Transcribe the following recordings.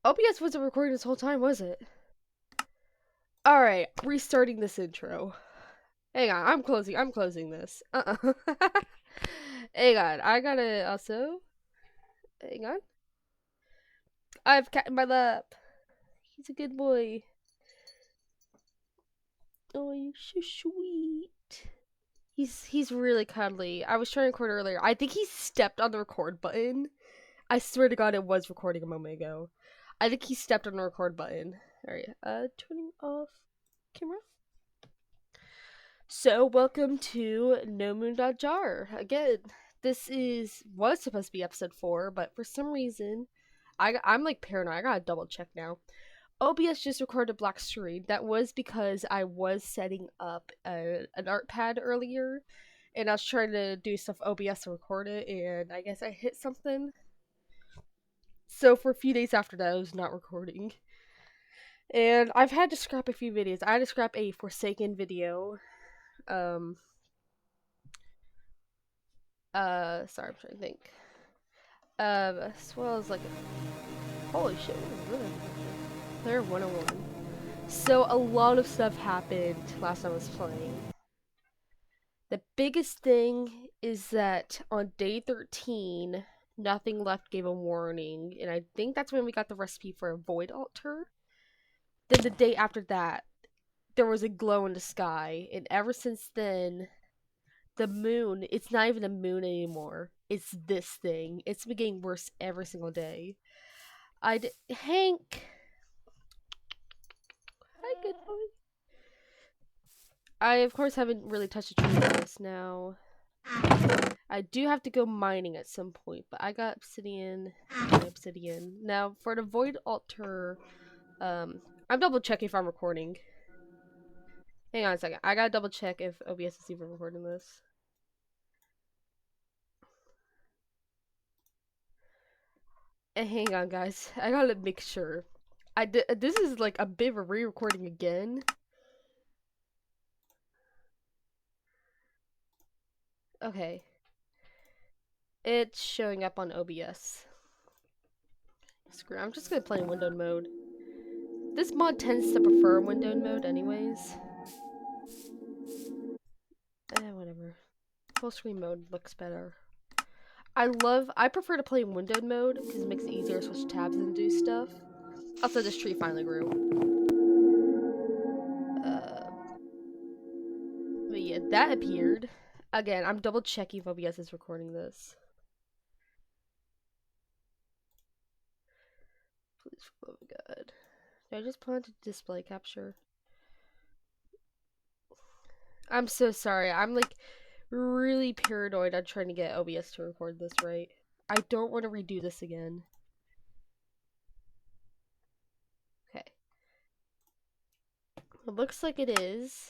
OBS wasn't recording this whole time, was it? Alright, restarting this intro. Hang on, I'm closing this. Hang on, I gotta also... Hang on. I have cat in my lap. He's a good boy. Oh, you're so sweet. He's really cuddly. I was trying to record earlier. I think he stepped on the record button. I swear to God, it was recording a moment ago. I think he stepped on the record button. Alright, turning off camera. So, welcome to No Moon Jar. Again, this was supposed to be episode 4, but for some reason, I'm like paranoid. I gotta double check now. OBS just recorded a black screen. That was because I was setting up an art pad earlier, and I was trying to do stuff OBS to record it, and I guess I hit something. So for a few days after that, I was not recording. And I've had to scrap a few videos. I had to scrap a Forsaken video. Sorry, I'm trying to think. As well as like, holy shit, Player 101. So a lot of stuff happened last time I was playing. The biggest thing is that on day 13, nothing left gave a warning, and I think that's when we got the recipe for a void altar. Then the day after that, there was a glow in the sky, and ever since then, the moon, it's not even a moon anymore. It's this thing. It's been getting worse every single day. Hank! Hi, good boy. I, of course, haven't really touched a tree like this now. I do have to go mining at some point, but I got obsidian. Now, for the void altar, I'm double checking if I'm recording. Hang on a second. I gotta double check if OBS is even recording this. And hang on, guys. I gotta make sure. This is like a bit of a re-recording again. Okay. It's showing up on OBS. Screw it. I'm just gonna play in windowed mode. This mod tends to prefer windowed mode anyways. Whatever. Full screen mode looks better. I prefer to play in windowed mode because it makes it easier to switch tabs and do stuff. Also, this tree finally grew. But yeah, that appeared. Again, I'm double checking if OBS is recording this. Please, for the love of God. Did I just plan to display capture? I'm so sorry. I'm like really paranoid on trying to get OBS to record this right. I don't want to redo this again. Okay. It looks like it is.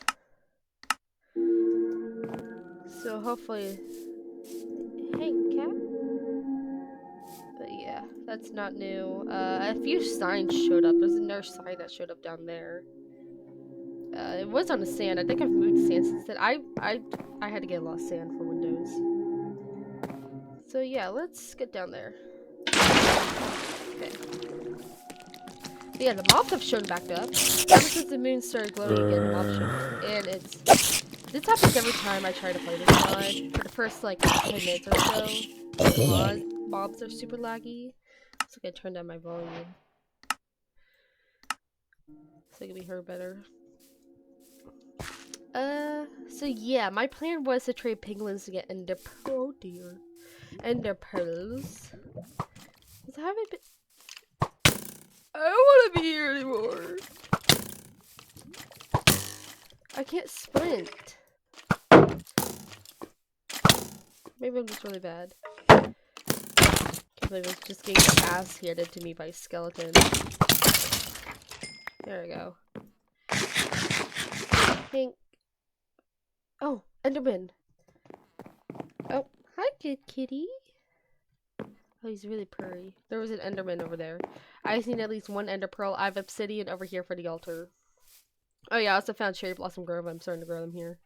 So hopefully... Hey, cat? But yeah, that's not new. A few signs showed up. There's another sign that showed up down there. It was on the sand. I think I've moved sand since then. I had to get a lot of sand for Windows. So yeah, let's get down there. Okay. But yeah, the mobs have shown back up. Ever since the moon started glowing again, the mobs showed. And this happens every time I try to play this mod. For the first like 10 minutes or so, mobs are super laggy. So I can turn down my volume so I can be heard better. So yeah, my plan was to trade piglins to get ender pearl, dear. Ender pearls. I haven't been... I don't want to be here anymore. I can't sprint. Maybe I'm just really bad. Can't believe it's just getting ass handed to me by a skeleton. There we go. Hank. Oh, Enderman. Oh, hi, good kitty. Oh, he's really purry. There was an Enderman over there. I just need at least one Ender Pearl. I have obsidian over here for the altar. Oh yeah, I also found Cherry Blossom Grove. I'm starting to grow them here.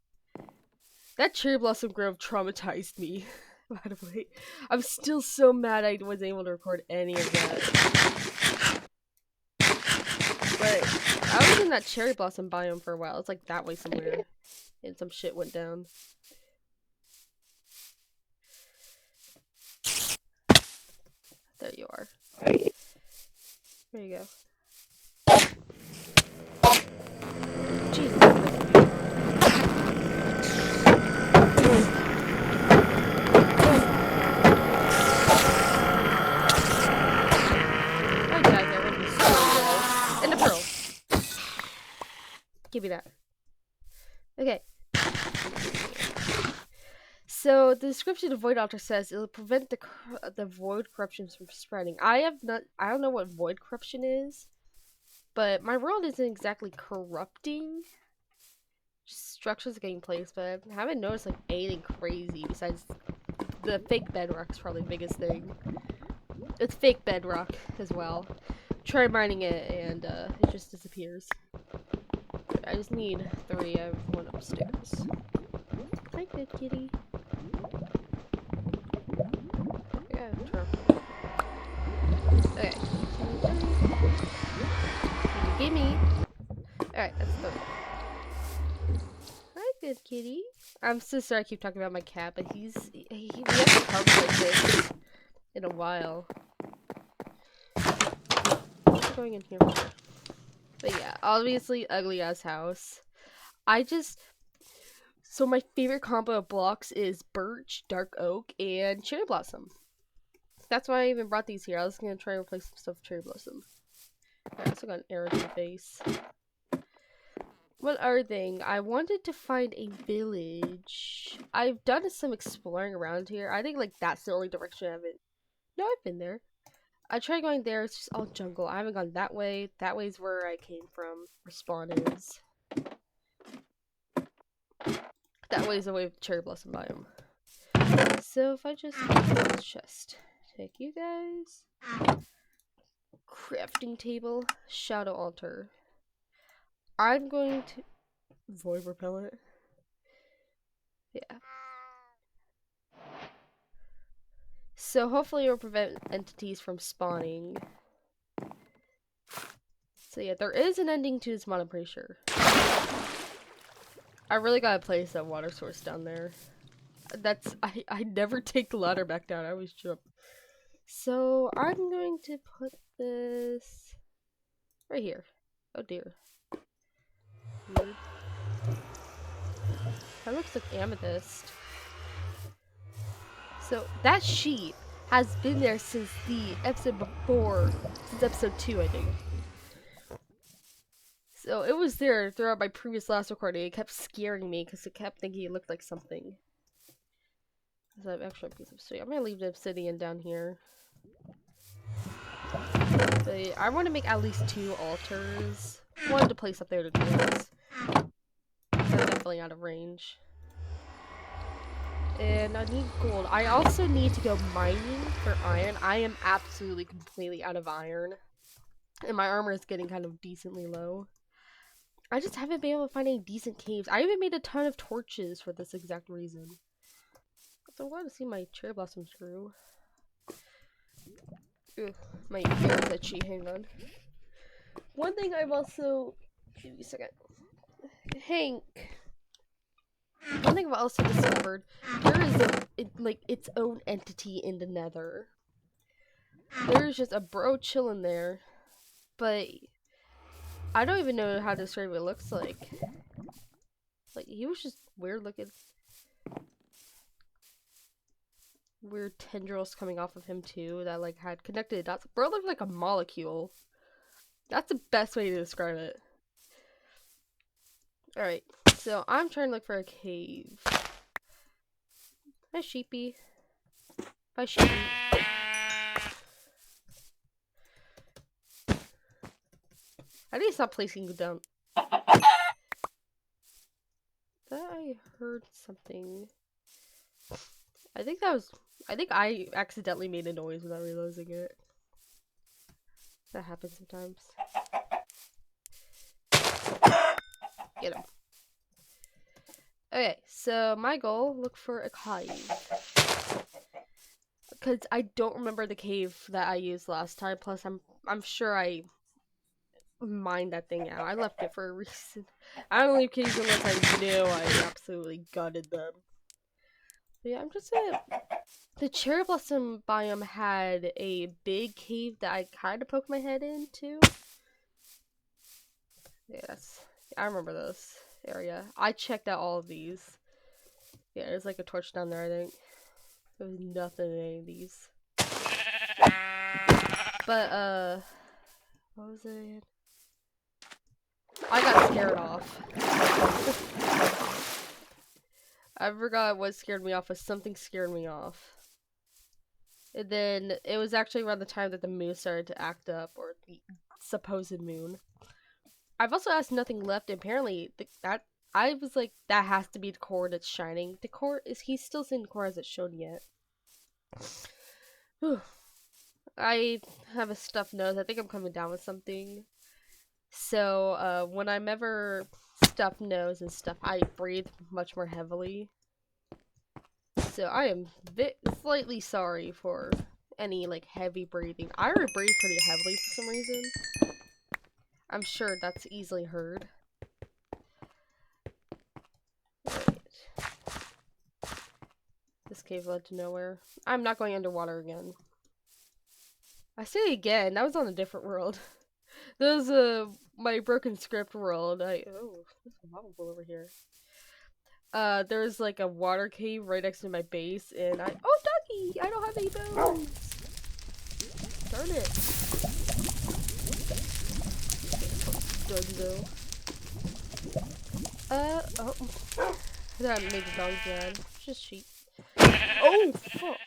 That Cherry Blossom Grove traumatized me, by the way. I'm still so mad I wasn't able to record any of that. was in that cherry blossom biome for a while. It's like that way somewhere. And some shit went down. There you are. There you go. Jesus. I died there with the sword and the pearl. Give me that. Okay. So the description of Void Altar says it'll prevent the void corruptions from spreading. I don't know what void corruption is, but my world isn't exactly corrupting. Structures are getting placed, but I haven't noticed like anything crazy besides the fake bedrock's probably the biggest thing. It's fake bedrock as well. Try mining it and it just disappears. I just need 3. I have 1 upstairs. Hi, good kitty. Yeah, sure. Okay. Gimme. Alright, that's 3. Hi, good kitty. I'm so sorry I keep talking about my cat, but we haven't come like this in a while. What's going in here? But yeah, obviously ugly ass house. So my favorite combo of blocks is birch, dark oak, and cherry blossom. That's why I even brought these here. I was gonna try and replace some stuff with cherry blossom. I also got an arrow to the face. One other thing, I wanted to find a village. I've done some exploring around here. I think like that's the only direction I haven't. No, I've been there. I tried going there. It's just all jungle. I haven't gone that way. That way's where I came from. Where spawn is. That way's the way of cherry blossom biome. So if I just open this chest, take you guys. Crafting table, shadow altar. I'm going to void repellent. Yeah. So hopefully it'll prevent entities from spawning. So yeah, there is an ending to this mod, I'm pretty sure. I really gotta place that water source down there. I never take the ladder back down, I always jump. So I'm going to put this right here. Oh dear. Weird. That looks like amethyst. So that sheep has been there since the episode before, since episode 2, I think. So it was there throughout my previous last recording. It kept scaring me because it kept thinking it looked like something. So I have extra piece of stone. I'm gonna leave the obsidian down here. But I want to make at least 2 altars. One to place up there to dance. I'm definitely out of range. And I need gold. I also need to go mining for iron. I am absolutely completely out of iron. And my armor is getting kind of decently low. I just haven't been able to find any decent caves. I even made a ton of torches for this exact reason. So I want to see my cherry blossoms grew. Ugh, my ear is itchy. Hang on. One thing I've also... Give me a second. Hank. One thing I've also discovered, there is its own entity in the nether. There's just a bro chilling there, but I don't even know how to describe what it looks like. Like, he was just weird looking. Weird tendrils coming off of him too that like had connected dots. Bro looked like a molecule. That's the best way to describe it. Alright, so I'm trying to look for a cave. Hi, sheepy. Bye, sheepy. I need to stop placing you down. I heard something. I think I accidentally made a noise without realizing it. That happens sometimes. Get him. Okay, so my goal, look for a cave. Because I don't remember the cave that I used last time, plus I'm sure I mine that thing out. I left it for a reason. I don't leave caves unless I knew I absolutely gutted them. But yeah, I'm just saying. The cherry blossom biome had a big cave that I kind of poked my head into. Yes, I remember this area. I checked out all of these. Yeah, there's like a torch down there, I think. There was nothing in any of these. But, what was it again? I got scared off. I forgot what scared me off, but something scared me off. And then, it was actually around the time that the moon started to act up, or the supposed moon. I've also asked nothing left, and apparently, I was like, that has to be the core that's shining. The core, he's still seeing the core as it's shown yet. Whew. I have a stuffed nose. I think I'm coming down with something. So, when I'm ever stuffed nose and stuff, I breathe much more heavily. So I am slightly sorry for any, like, heavy breathing. I already breathe pretty heavily for some reason. I'm sure that's easily heard. Right. This cave led to nowhere. I'm not going underwater again. I say it again, that was on a different world. That was, my broken script world. Oh, there's a lava pool over here. There's like a water cave right next to my base, and oh, doggy! I don't have any bones! Darn it. Dunzo. Oh. That made the dogs mad. Just sheep. Oh, fuck!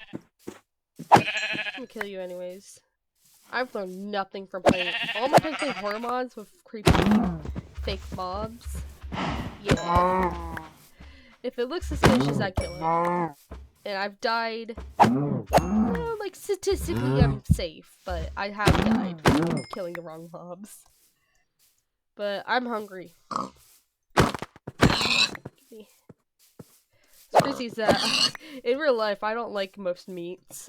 I'm gonna kill you anyways. I've learned nothing from playing. All my time playing horror mods with creepy fake mobs. Yeah. If it looks suspicious, I kill it. And I've died. Like, statistically, I'm safe, but I have died from killing the wrong mobs. But I'm hungry. What's crazy is that in real life, I don't like most meats.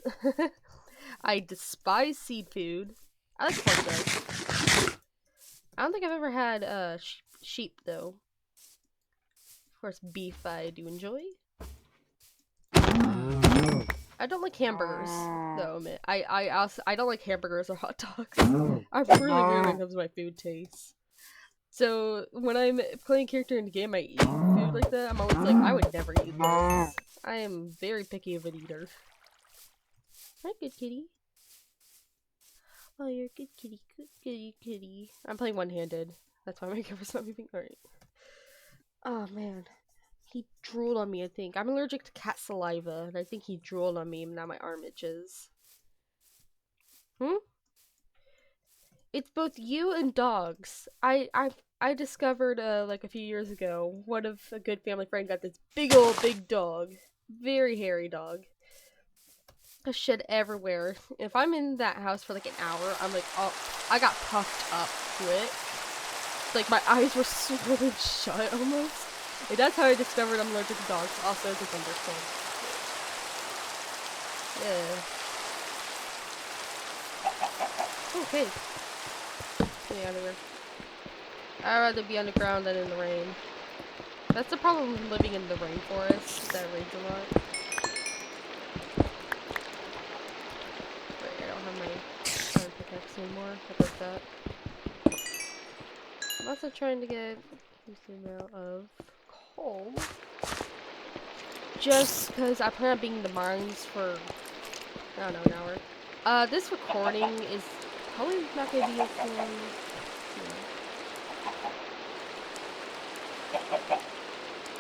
I despise seafood. I like pork though. I don't think I've ever had sheep though. Of course, beef I do enjoy. I don't like hamburgers though. I don't like hamburgers or hot dogs. I'm really weird when it comes to my food tastes. So when I'm playing a character in the game, I eat food like that. I'm always like, I would never eat this. I am very picky of an eater. Hi, good kitty. Oh, you're a good kitty. Good kitty, kitty. I'm playing one-handed. That's why my camera's not moving. Alright. Oh, man. He drooled on me, I think. I'm allergic to cat saliva, and I think he drooled on me, and now my arm itches. It's both you and dogs. I discovered, like, a few years ago, one of a good family friend got this big dog. Very hairy dog. A shit everywhere. If I'm in that house for like an hour, I'm like, oh, I got puffed up to it. Like my eyes were swollen shut almost. And that's how I discovered I'm allergic to dogs. Also, it's a thunderstorm. Yeah. Okay. Get me out of here. I'd rather be underground than in the rain. That's the problem with living in the rainforest. That rains a lot. Anymore. I broke that. I'm also trying to get a decent amount of coal. Just because I plan on being in the mines for, I don't know, an hour. This recording is probably not going to be as long.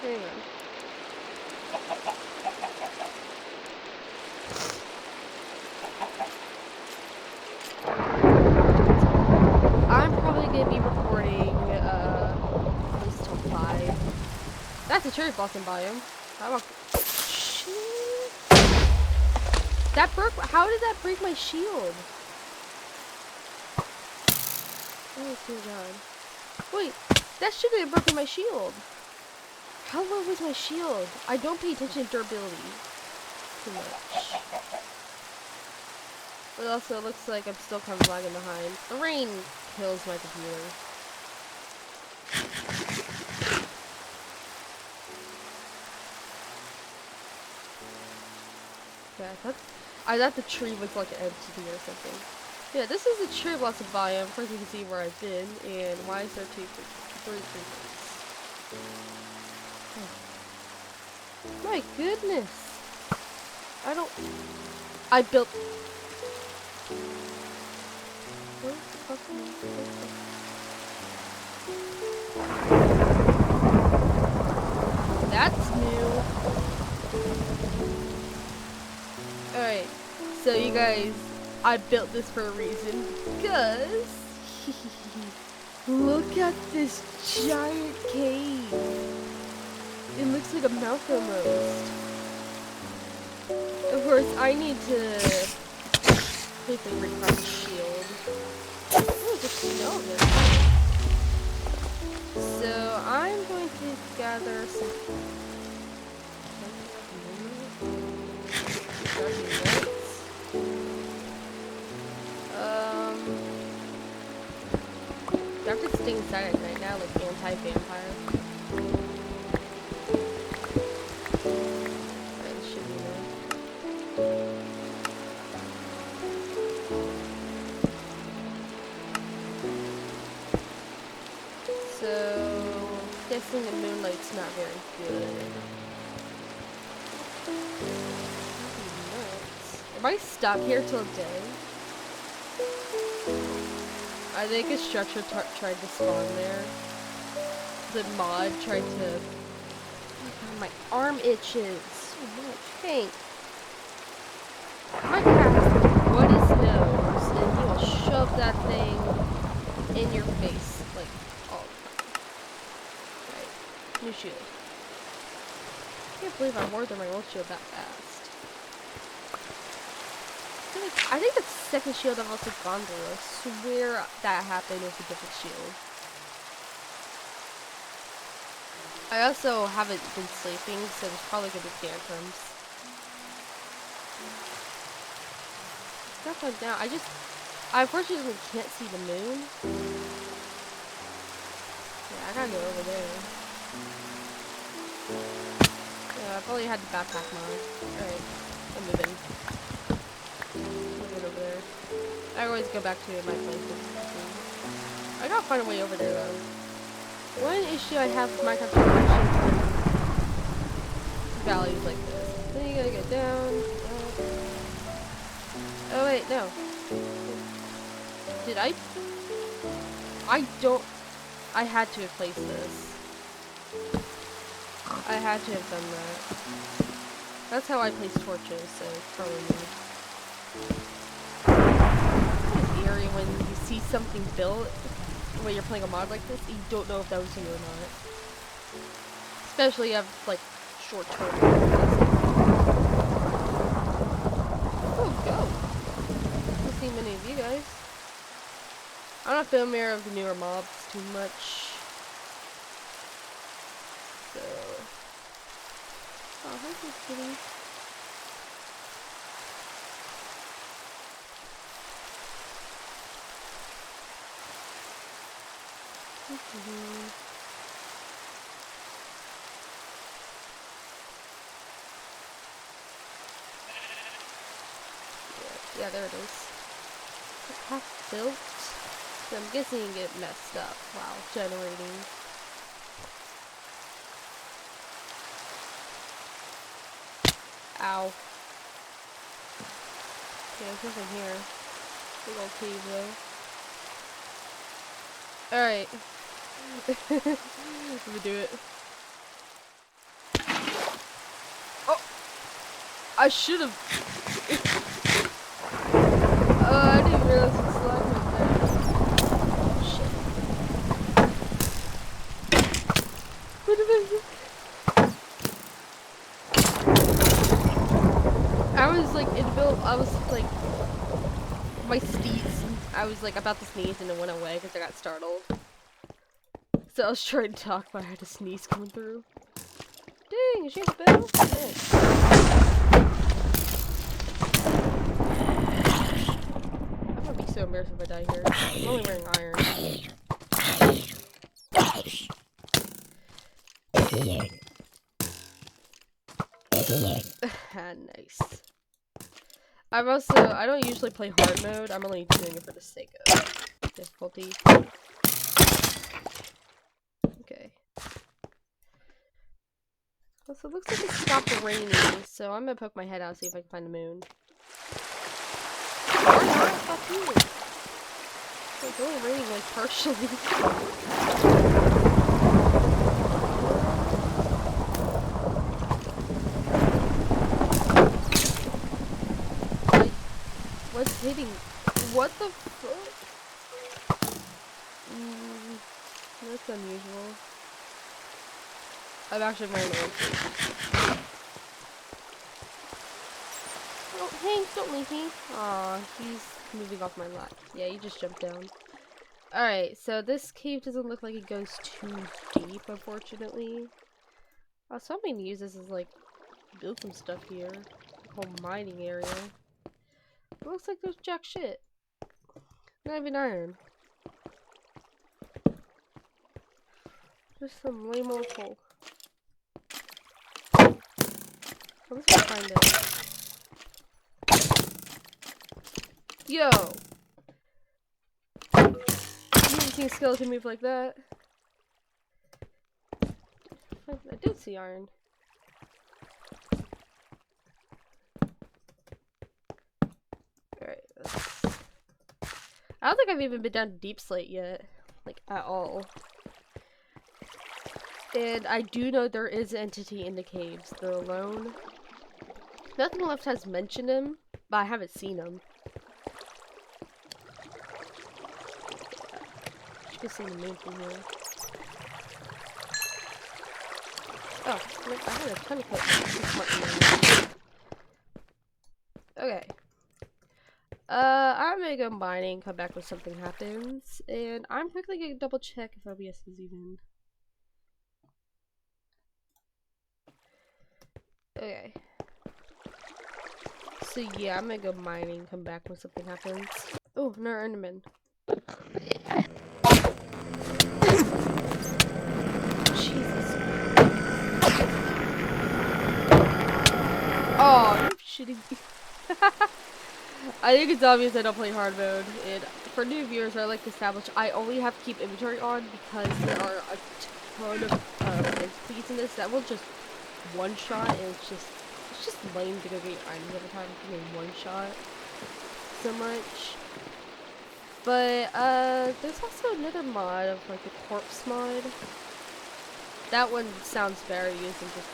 Hang on. I'm probably gonna be recording, at least till 5. That's a cherry blossom biome. How about... Shit. That broke... How did that break my shield? Oh, dear God. Wait, that shouldn't have broken my shield. How low was my shield? I don't pay attention to durability too much. But also, it looks like I'm still kind of lagging behind. The rain kills my computer. Yeah, I thought the tree was like empty or something. Yeah, this is the tree blossom biome. Of course, you can see where I've been, and why is there three creepers? Oh. My goodness! I built. That's new. Alright, so you guys, I built this for a reason, because look at this giant cave. It looks like a mouth almost. Of course, I need to quickly recraft the shield. Oh, there's snow there. So I'm going to gather some. Do I have to stay inside at night now, like anti-vampire? Alright, this should be enough. So, guessing the moonlight's not very good. If I stop here till day, I think a structure tried to spawn there. The mod tried to. Oh God, my arm itches so much. Hank, my cat has what is nose, and he will shove that thing in your face like all the time. Right, new shield. I can't believe I wore my old shield that fast. I think the second shield I've also gone through. I swear that happened with a different shield. I also haven't been sleeping, so there's probably gonna be tantrums. Stuff like that. I unfortunately can't see the moon. Yeah, I gotta go over there. Yeah, I probably had the backpack mod. Alright, I'm moving. Over there. I always go back to my place. I gotta find a way over there though. One issue I have with Minecraft is valleys like this. Then you gotta go down. Oh wait, no. Did I? I had to have placed this. I had to have done that. That's how I place torches, so it's probably me. It's eerie when you see something built when you're playing a mod like this and you don't know if that was you or not. Especially if you have like short term. Oh, go! I don't see many of you guys. I'm not familiar with the newer mobs too much. So. Oh, hi, this kitty. Yeah, there it is. Half built. So I'm guessing you get messed up while generating. Ow. Okay, there's nothing here. Big old cave though. Alright. Let me do it. Oh! I should've. I didn't realize it's slime right there. Shit. What am I? I was like in the middle. I was like, my sneeze. I was like about to sneeze and it went away because I got startled. So I was trying to talk, but I had a sneeze coming through. Dang, is she the bell? Oh. so embarrassed if I die here. I'm only wearing iron. Nice. I don't usually play hard mode. I'm only doing it for the sake of difficulty. Okay. Well, so it looks like it stopped raining, so I'm gonna poke my head out and see if I can find the moon. Or not, fuck you. It's only raining like partially. What's hitting? What the fuck? That's unusual. I'm actually wearing it. Oh, Hank, don't leave me. Aw, he's moving off my lap. Yeah, he just jumped down. Alright, so this cave doesn't look like it goes too deep, unfortunately. So I'm gonna use this as, like, build some stuff here. Whole mining area. It looks like there's jack shit. Not even iron. Just some lame old coal. Let's go find it. Yo! You haven't seen a skeleton move like that. I did see iron. Alright, I don't think I've even been down to Deep Slate yet. Like, at all. And I do know there is an entity in the caves. They're alone. Nothing left has mentioned him, but I haven't seen him. You can see the moon from here. Oh, I had a ton of clips. Okay. I'm gonna go mining, come back when something happens, and I'm quickly gonna double check if OBS is even. Okay. So yeah, I'm gonna go mining, come back when something happens. Oh, another Enderman. Jesus. Oh, you're shitting me. I think it's obvious I don't play hard mode, and for new viewers, I like to establish I only have to keep inventory on because there are a ton of entities in this that will just one shot, and it's just lame to go get your items every time you get one shot so much. But there's also another mod of like the corpse mod. That one sounds very used and just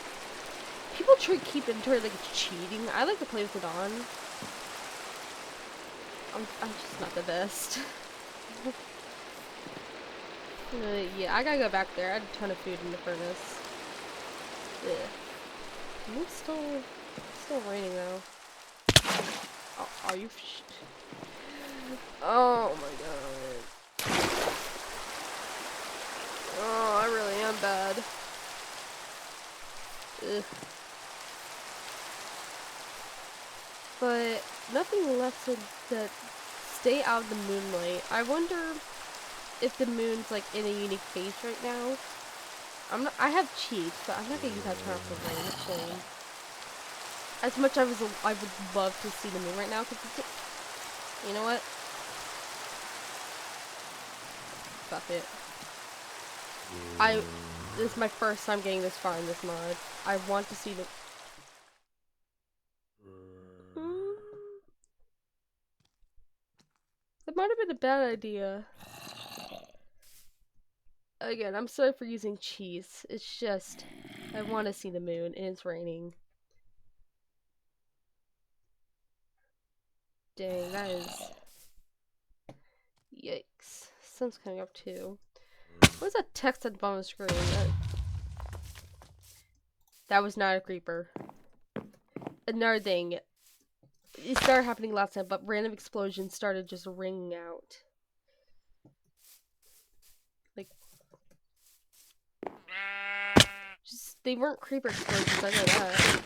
people try to keep inventory like it's cheating. I like to play with it on. I'm just not the best. Yeah, I gotta go back there. I had a ton of food in the furnace. Yeah. It's still raining though. Oh, are you? Oh my god. Oh, I really am bad. Ugh. But nothing left to stay out of the moonlight. I wonder if the moon's like in a unique phase right now. I have cheats, but I'm not gonna use that turn off the rain. It's lame. As much as I would love to see the moon right now, because you know what? Fuck it. This is my first time getting this far in this mod. I want to see the. That might have been a bad idea. Again, I'm sorry for using cheese. It's just, I want to see the moon, and it's raining. Dang, that is... Yikes. Sun's coming up too. What is that text at the bottom of the screen? That was not a creeper. Another thing. It started happening last time, but random explosions started just ringing out. Like... Just, they weren't creeper explosions, I know that.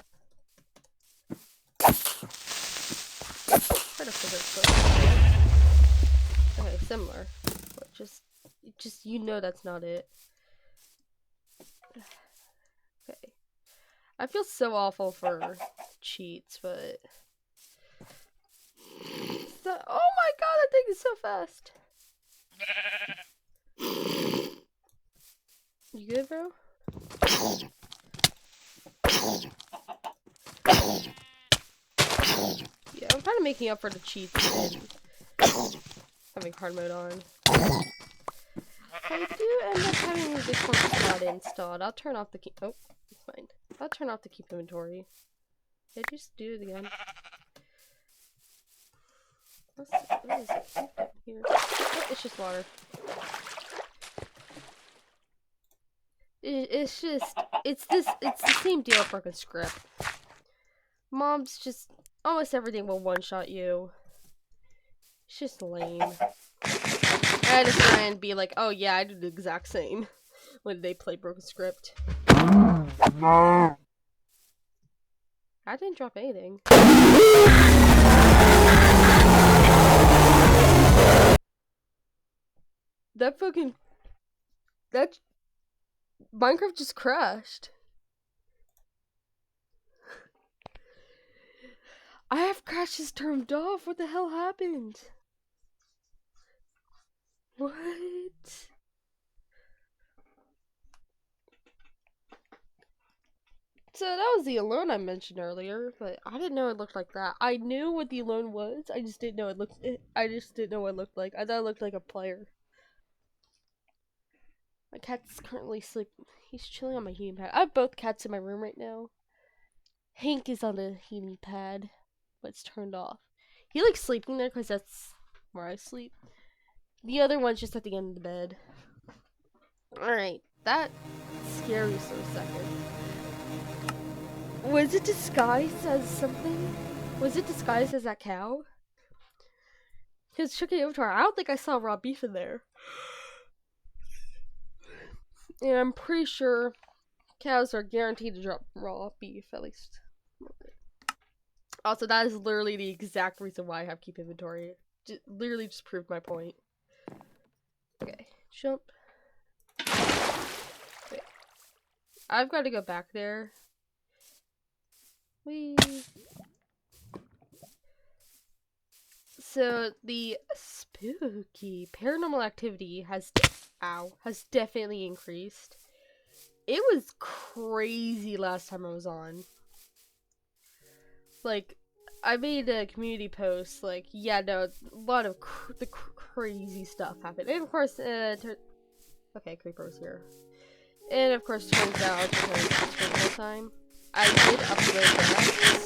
Try to figure it out. something similar. But just you know that's not it. Okay. I feel so awful for cheats, but so, oh my god, that thing is so fast. You good, bro? Yeah, I'm kind of making up for the cheats and having hard mode on. If I do end up having the Discord installed, I'll turn off the keep. Oh, it's fine. I'll turn off the keep inventory. Did I just do it again? What is it here? Oh, it's just water. It's the same deal with broken script. Mobs just, almost everything will one-shot you. It's just lame. I had to try and be like, oh yeah, I did the exact same when they play broken script. I didn't drop anything. That Minecraft just crashed. I have crashes turned off. What the hell happened? What? So that was the alone I mentioned earlier, but I didn't know it looked like that. I knew what the alone was. I just didn't know it looked. I just didn't know what it looked like. I thought it looked like a player. My cat's currently sleeping. He's chilling on my heating pad. I have both cats in my room right now. Hank is on the heating pad, but it's turned off. He likes sleeping there because that's where I sleep. The other one's just at the end of the bed. Alright, that scared me for a second. Was it disguised as something? Was it disguised as that cow? Because checking over to her, I don't think I saw raw beef in there. And I'm pretty sure cows are guaranteed to drop raw beef, at least. Also, that is literally the exact reason why I have keep inventory. Literally just proved my point. Okay, jump. Wait. I've got to go back there. Whee. So, the spooky paranormal activity has definitely increased. It was crazy last time I was on. Like, I made a community post, like, yeah, no, a lot of crazy stuff happened. And of course, okay, Creeper was here. And of course, turns out, because time, I did upload that,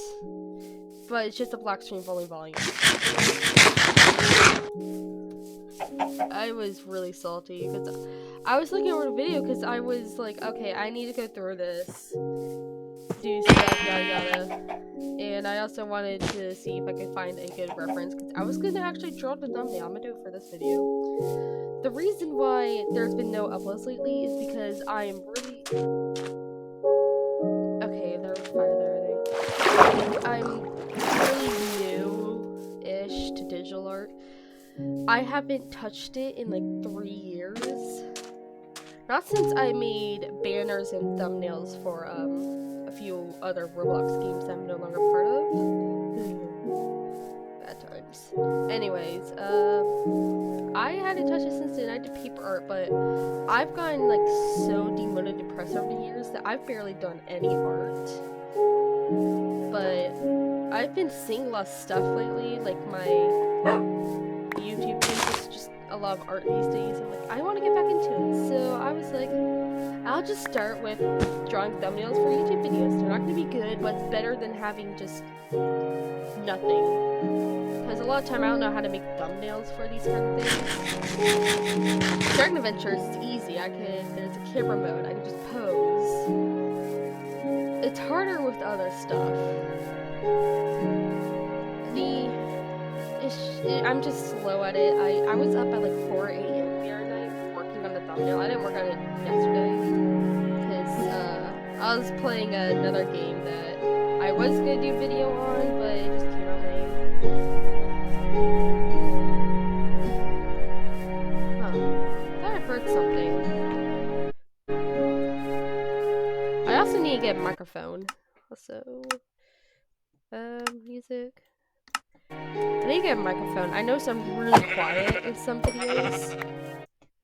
but it's just a black screen volume. I was really salty, because I was looking over the video, because I was like, okay, I need to go through this, do stuff, yada yada. And I also wanted to see if I could find a good reference, because I was going to actually draw the thumbnail. I'm going to do it for this video. The reason why there's been no uploads lately is because I am really... Okay, there was fire there, I think. I'm really new-ish to digital art. I haven't touched it in like 3 years. Not since I made banners and thumbnails for, a few other Roblox games I'm no longer part of. Bad times. Anyways, I hadn't touched it since then. I did paper art, but I've gotten like so demoted depressed over the years that I've barely done any art. But I've been seeing a lot of stuff lately, like my YouTube page is just a lot of art these days. I'm like, I want to get back into it. So I was like, I'll just start with drawing thumbnails for YouTube videos. They're not going to be good, but it's better than having just nothing. Because a lot of time I don't know how to make thumbnails for these kind of things. Starting adventures is easy. There's a camera mode. I can just pose. It's harder with other stuff. I'm just slow at it. I was up at like 4 a.m. the other night working on the thumbnail. I didn't work on it yesterday because I was playing another game that I was gonna do video on, but it just came out late. need to get a microphone. Also, music. I need to get a microphone. I know I'm really quiet in some videos.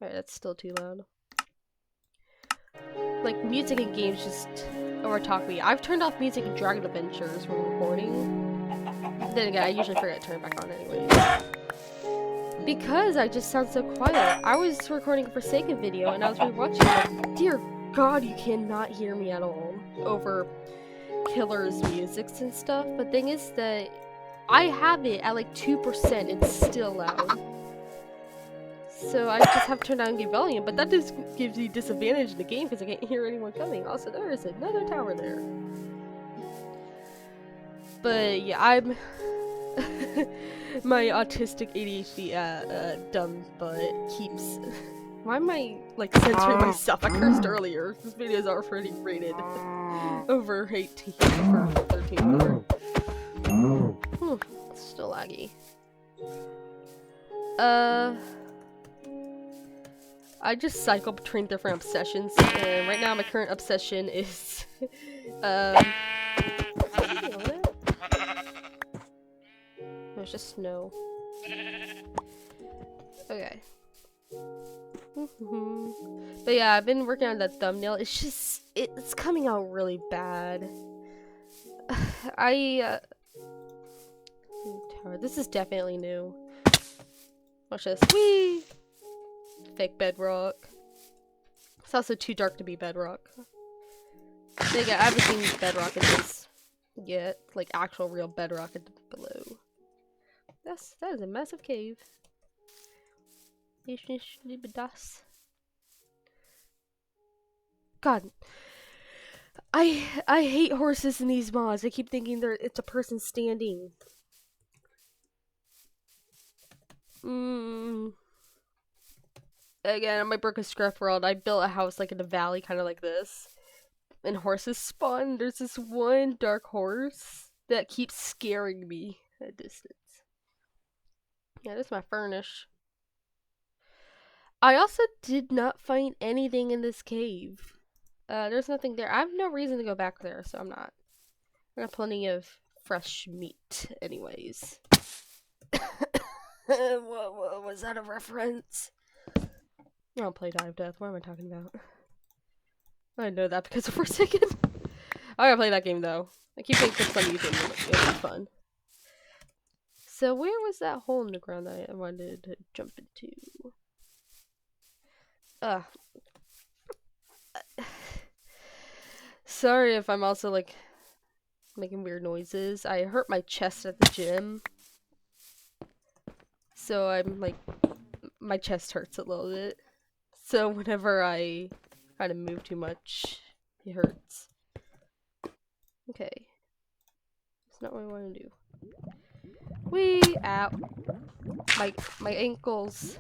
Alright, that's still too loud. Like, music and games just overtalk me. I've turned off music in Dragon Adventures when recording. Then again, I usually forget to turn it back on anyways. Because I just sound so quiet. I was recording a Forsaken video and I was rewatching it. Like, dear God, you cannot hear me at all over Killer's musics and stuff. But thing is that I have it at like 2%. It's still loud. So I just have to turn down the volume, but that just gives you disadvantage in the game because I can't hear anyone coming. Also, there is another tower there. But yeah, I'm my autistic ADHD dumb butt keeps. Why am I like censoring myself? I cursed earlier. This video is already rated over 18 or 13. Still laggy. I just cycle between different obsessions, and right now my current obsession is, there's just snow. Okay. But yeah, I've been working on that thumbnail. It's just, it's coming out really bad. This is definitely new. Watch this. Whee! Fake bedrock. It's also too dark to be bedrock. But yeah, I haven't seen bedrock in this yet. Like actual real bedrock below. That is a massive cave. God. I hate horses in these mods. I keep thinking it's a person standing. Again, on my Broken Scruff world, I built a house like in a valley, kind of like this. And horses spawn. There's this one dark horse that keeps scaring me at a distance. Yeah, this is my furnish. I also did not find anything in this cave. There's nothing there. I have no reason to go back there, so I'm not. I got plenty of fresh meat, anyways. What was that a reference? I don't play Dive Death. What am I talking about? I know that because of Forsaken. I gotta play that game though. I keep getting clips on YouTube. It was fun. So where was that hole in the ground that I wanted to jump into? Sorry if I'm also like making weird noises. I hurt my chest at the gym. So I'm like, my chest hurts a little bit. So whenever I kind of move too much, it hurts. Okay. That's not what I want to do. Wee! Ow. My ankles.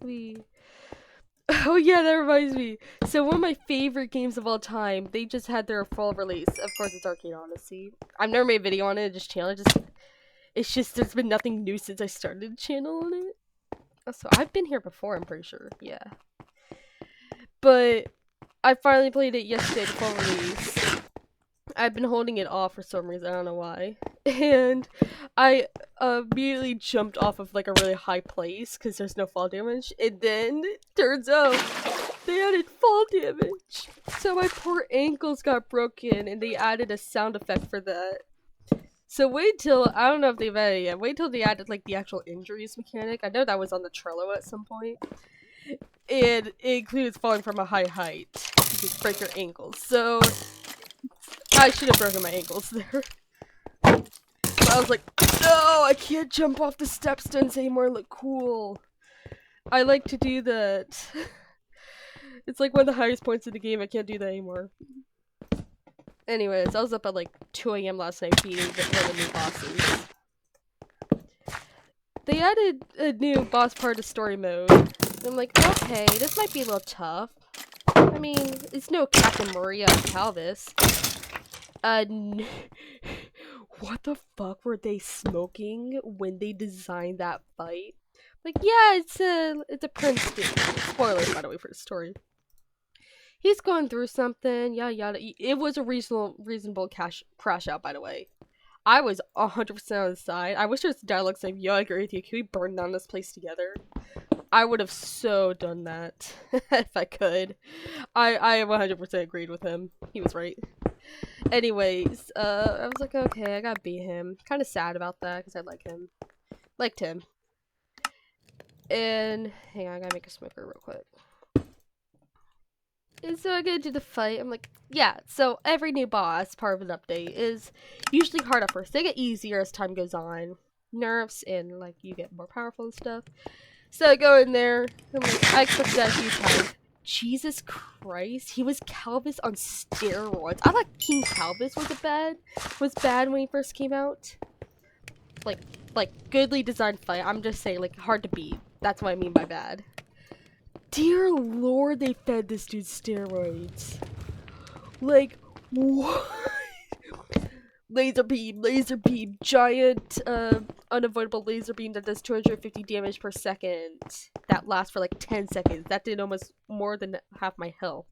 Wee. Oh yeah, that reminds me. So one of my favorite games of all time, they just had their fall release. Of course, it's Arcade Odyssey. I've never made a video on it, just channel. It's just there's been nothing new since I started the channel on it. So I've been here before, I'm pretty sure. Yeah. But I finally played it yesterday, the full release. I've been holding it off for some reason, I don't know why. And I immediately jumped off of like a really high place because there's no fall damage. And then turns out they added fall damage. So my poor ankles got broken and they added a sound effect for that. So wait till, I don't know if they've added it yet, wait till they added like the actual injuries mechanic. I know that was on the Trello at some point. And it includes falling from a high height. You can break your ankles. So I should have broken my ankles there. But I was like, no, I can't jump off the stepstones anymore and look cool. I like to do that. It's like one of the highest points in the game, I can't do that anymore. Anyways, I was up at like 2 AM last night beating one of the new bosses. They added a new boss part of story mode. I'm like, okay, this might be a little tough. I mean, it's no Captain Maria Calvis. What the fuck were they smoking when they designed that fight? Like, yeah, it's a Princeton. Spoilers, by the way, for the story. He's going through something, yada yada. It was a reasonable crash out, by the way. I was 100% on his side. I wish there was dialogue saying, yo, I agree with you. Can we burn down this place together? I would have so done that if I could. I 100% agreed with him. He was right. Anyways, I was like, okay, I gotta beat him. Kind of sad about that because I like him. Liked him. And hang on, I gotta make a smoker real quick. And so I get into the fight. I'm like, yeah. So every new boss, part of an update, is usually hard at first. They get easier as time goes on. Nerfs and like you get more powerful and stuff. So I go in there. I'm like, I expected that huge time. Jesus Christ, he was Calvis on steroids. I thought King Calvis was bad when he first came out. Like goodly designed fight. I'm just saying, like hard to beat. That's what I mean by bad. Dear Lord, they fed this dude steroids. Like what? Laser beam, giant, unavoidable laser beam that does 250 damage per second. That lasts for like 10 seconds. That did almost more than half my health.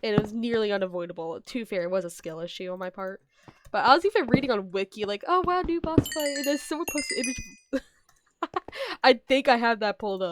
And it was nearly unavoidable. To be fair, it was a skill issue on my part. But I was even reading on Wiki, like, oh wow, new boss fight. And then someone posted an image. I think I have that pulled up.